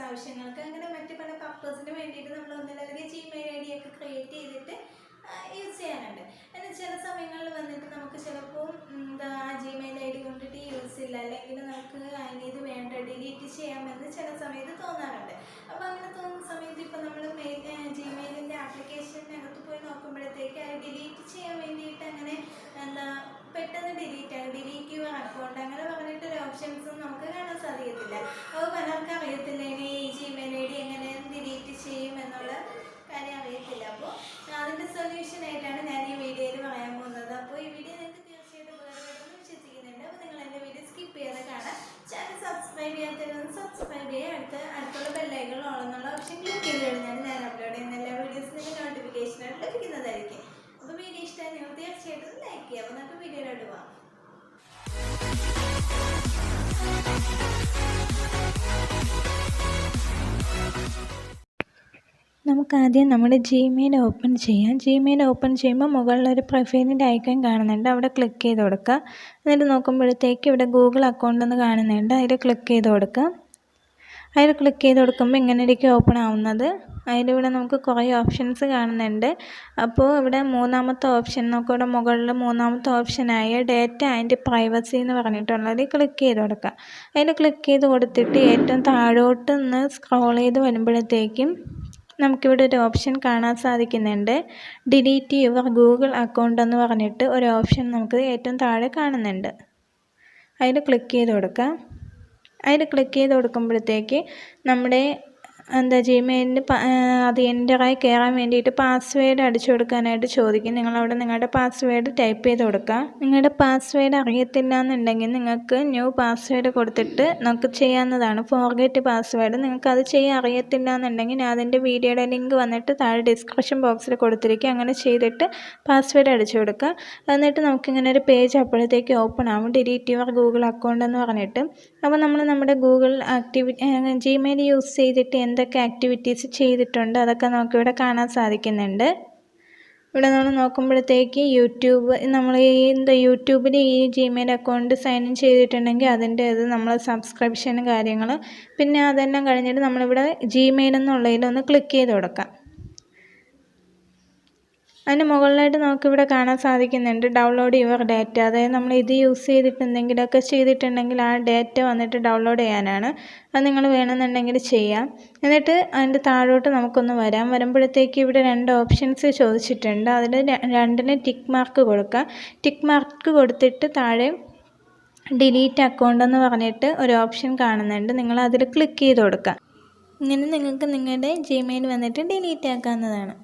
ആവശ്യങ്ങൾക്ക് അങ്ങനെ മറ്റ് പല പർപ്പസിന് വേണ്ടിയിട്ട് നമ്മൾ ഒന്നിലധികം ജിമെയിൽ ഐ ഡി ഒക്കെ ക്രിയേറ്റ് ചെയ്തിട്ട് യൂസ് ചെയ്യാനുണ്ട്. എന്നാൽ ചില സമയങ്ങളിൽ വന്നിട്ട് നമുക്ക് ചിലപ്പോൾ ജിമെയിൽ ഐ ഡി കൊണ്ടിട്ട് യൂസ് ഇല്ല, അല്ലെങ്കിൽ നമുക്ക് അതിനിത് വേണ്ട ഡിലീറ്റ് ചെയ്യാമെന്ന് ചില സമയത്ത് തോന്നാറുണ്ട്. അപ്പോൾ അങ്ങനെ തോന്നുന്ന സമയത്ത് ഇപ്പോൾ നമ്മൾ ജിമെയിലിൻ്റെ ആപ്ലിക്കേഷനകത്ത് പോയി നോക്കുമ്പോഴത്തേക്ക് അത് ഡിലീറ്റ് ചെയ്യാൻ വേണ്ടിയിട്ട് അങ്ങനെ പെട്ടെന്ന് ഡിലീറ്റ് യുവർ അക്കൗണ്ട് അങ്ങനെ പറഞ്ഞിട്ടൊരു ഓപ്ഷൻസും നമുക്ക് കാണാൻ സാധിക്കത്തില്ല. അപ്പോൾ പലർക്കും അറിയത്തില്ല ഇനി ഈ ജിമെയിൽ ഐ ഡി എങ്ങനെ ഡിലീറ്റ് ചെയ്യും എന്നുള്ള കാര്യം അറിയത്തില്ല. അപ്പോൾ അതിൻ്റെ സൊല്യൂഷനായിട്ടാണ് ഞാൻ ഈ വീഡിയോയിൽ പറയാൻ പോകുന്നത്. അപ്പോൾ ഈ വീഡിയോ നിങ്ങൾക്ക് തീർച്ചയായിട്ടും ഉപകാരപ്പെടുമെന്ന് വിശ്വസിക്കുന്നുണ്ട്. അപ്പോൾ നിങ്ങൾ എൻ്റെ വീഡിയോ സ്കിപ്പ് ചെയ്യാതെ കാണാം. ചാനൽ സബ്സ്ക്രൈബ് ചെയ്യാത്തവരൊന്ന് സബ്സ്ക്രൈബ് ചെയ്യുക. അടുത്തുള്ള ബെല്ലൈക്കൺ ഓൾ എന്നുള്ള ഓപ്ഷൻ ക്ലിക്ക് ചെയ്ത് കഴിഞ്ഞാൽ ഞാൻ അപ്ലോഡ് ചെയ്യുന്ന എല്ലാ വീഡിയോസും നിങ്ങൾക്ക് നോട്ടിഫിക്കേഷനായിട്ട് ലഭിക്കുന്നതായിരിക്കും. അപ്പോൾ വീഡിയോ ഇഷ്ടമായി നിങ്ങൾ തീർച്ചയായിട്ടും ലൈക്ക് ചെയ്യുക. അപ്പോൾ നമുക്ക് വീഡിയോയിലോട്ട് പോകാം. നമുക്കാദ്യം നമ്മുടെ ജിമെയിൽ ഓപ്പൺ ചെയ്യാം. ജിമെയിൽ ഓപ്പൺ ചെയ്യുമ്പോൾ മുകളിലൊരു പ്രൊഫൈലിൻ്റെ ഐക്കൺ കാണുന്നുണ്ട്, അവിടെ ക്ലിക്ക് ചെയ്ത് കൊടുക്കുക. എന്നിട്ട് നോക്കുമ്പോഴത്തേക്ക് ഇവിടെ ഗൂഗിൾ അക്കൗണ്ട് എന്ന് കാണുന്നുണ്ട്, അതിൽ ക്ലിക്ക് ചെയ്ത് കൊടുക്കുക. അതിൽ ക്ലിക്ക് ചെയ്ത് കൊടുക്കുമ്പോൾ ഇങ്ങനെയായിരിക്കും ഓപ്പൺ ആവുന്നത്. അതിലിവിടെ നമുക്ക് കുറേ ഓപ്ഷൻസ് കാണുന്നുണ്ട്. അപ്പോൾ ഇവിടെ മൂന്നാമത്തെ ഓപ്ഷൻ നോക്കുക, ഇവിടെ മുകളിൽ മൂന്നാമത്തെ ഓപ്ഷനായ ഡേറ്റ ആൻഡ് പ്രൈവസി എന്ന് പറഞ്ഞിട്ടുള്ളത് ക്ലിക്ക് ചെയ്ത് കൊടുക്കുക. അതിൽ ക്ലിക്ക് ചെയ്ത് കൊടുത്തിട്ട് ഏറ്റവും താഴോട്ട് നിന്ന് സ്ക്രോൾ ചെയ്ത് വരുമ്പോഴത്തേക്കും നമുക്കിവിടെ ഒരു ഓപ്ഷൻ കാണാൻ സാധിക്കുന്നുണ്ട്. ഡിലീറ്റ് യുവർ ഗൂഗിൾ അക്കൗണ്ട് എന്ന് പറഞ്ഞിട്ട് ഒരു ഓപ്ഷൻ നമുക്ക് ഏറ്റവും താഴെ കാണുന്നുണ്ട്. അതിൽ ക്ലിക്ക് ചെയ്ത് കൊടുക്കാം. അതിൽ ക്ലിക്ക് ചെയ്ത് കൊടുക്കുമ്പോഴത്തേക്ക് നമ്മുടെ ജിമെയിലിന് അത് എൻ്ററായി കയറാൻ വേണ്ടിയിട്ട് പാസ്വേഡ് അടിച്ചു കൊടുക്കാനായിട്ട് ചോദിക്കും. നിങ്ങളവിടെ നിങ്ങളുടെ പാസ്വേഡ് ടൈപ്പ് ചെയ്ത് കൊടുക്കുക. നിങ്ങളുടെ പാസ്വേഡ് അറിയത്തില്ല എന്നുണ്ടെങ്കിൽ നിങ്ങൾക്ക് ന്യൂ പാസ്വേഡ് കൊടുത്തിട്ട് നമുക്ക് ചെയ്യാവുന്നതാണ്. ഫോർഗെറ്റ് പാസ്വേഡ് നിങ്ങൾക്ക് അത് ചെയ്യാൻ അറിയത്തില്ല എന്നുണ്ടെങ്കിൽ ഞാൻ അതിൻ്റെ വീഡിയോയുടെ ലിങ്ക് വന്നിട്ട് താഴെ ഡിസ്ക്രിപ്ഷൻ ബോക്സിൽ കൊടുത്തിരിക്കുക. അങ്ങനെ ചെയ്തിട്ട് പാസ്വേഡ് അടിച്ചു കൊടുക്കുക. എന്നിട്ട് നമുക്കിങ്ങനെ ഒരു പേജ് അപ്പോഴത്തേക്ക് ഓപ്പൺ ആവും, ഡിലീറ്റ് യുവർ ഗൂഗിൾ അക്കൗണ്ട് എന്ന് പറഞ്ഞിട്ട്. അപ്പോൾ നമ്മൾ നമ്മുടെ ഗൂഗിൾ ജിമെയിൽ യൂസ് ചെയ്തിട്ട് എന്തൊക്കെ ആക്ടിവിറ്റീസ് ചെയ്തിട്ടുണ്ട് അതൊക്കെ നമുക്കിവിടെ കാണാൻ സാധിക്കുന്നുണ്ട്. ഇവിടെ നമ്മൾ നോക്കുമ്പോഴത്തേക്ക് നമ്മൾ യൂട്യൂബിൽ ഈ ജിമെയിൽ അക്കൗണ്ട് സൈൻ ഇൻ ചെയ്തിട്ടുണ്ടെങ്കിൽ അതിൻ്റെ നമ്മൾ സബ്സ്ക്രിപ്ഷൻ കാര്യങ്ങൾ, പിന്നെ അതെല്ലാം കഴിഞ്ഞിട്ട് നമ്മളിവിടെ ജിമെയിൽ എന്നുള്ളതിലൊന്ന് ക്ലിക്ക് ചെയ്ത് കൊടുക്കാം. അതിന് മുകളിലായിട്ട് നമുക്കിവിടെ കാണാൻ സാധിക്കുന്നുണ്ട് ഡൗൺലോഡ് യുവർ ഡാറ്റ. അതായത് നമ്മൾ ഇത് യൂസ് ചെയ്തിട്ട് എന്തെങ്കിലുമൊക്കെ ചെയ്തിട്ടുണ്ടെങ്കിൽ ആ ഡാറ്റ വന്നിട്ട് ഡൗൺലോഡ് ചെയ്യാനാണ്. അത് നിങ്ങൾ വേണമെന്നുണ്ടെങ്കിൽ ചെയ്യാം. എന്നിട്ട് അതിൻ്റെ താഴോട്ട് നമുക്കൊന്ന് വരുമ്പോഴത്തേക്ക് ഇവിടെ 2 ഓപ്ഷൻസ് ചോദിച്ചിട്ടുണ്ട്. അതിൽ 2ന് ടിക്ക് മാർക്ക് കൊടുക്കുക. ടിക്ക് മാർക്ക് കൊടുത്തിട്ട് താഴെ ഡിലീറ്റ് അക്കൗണ്ട് എന്ന് പറഞ്ഞിട്ട് ഒരു ഓപ്ഷൻ കാണുന്നുണ്ട്, നിങ്ങൾ അതിൽ ക്ലിക്ക് ചെയ്ത് കൊടുക്കുക. ഇങ്ങനെ നിങ്ങൾക്ക് നിങ്ങളുടെ ജിമെയിൽ വന്നിട്ട് ഡിലീറ്റ് ആക്കാവുന്നതാണ്.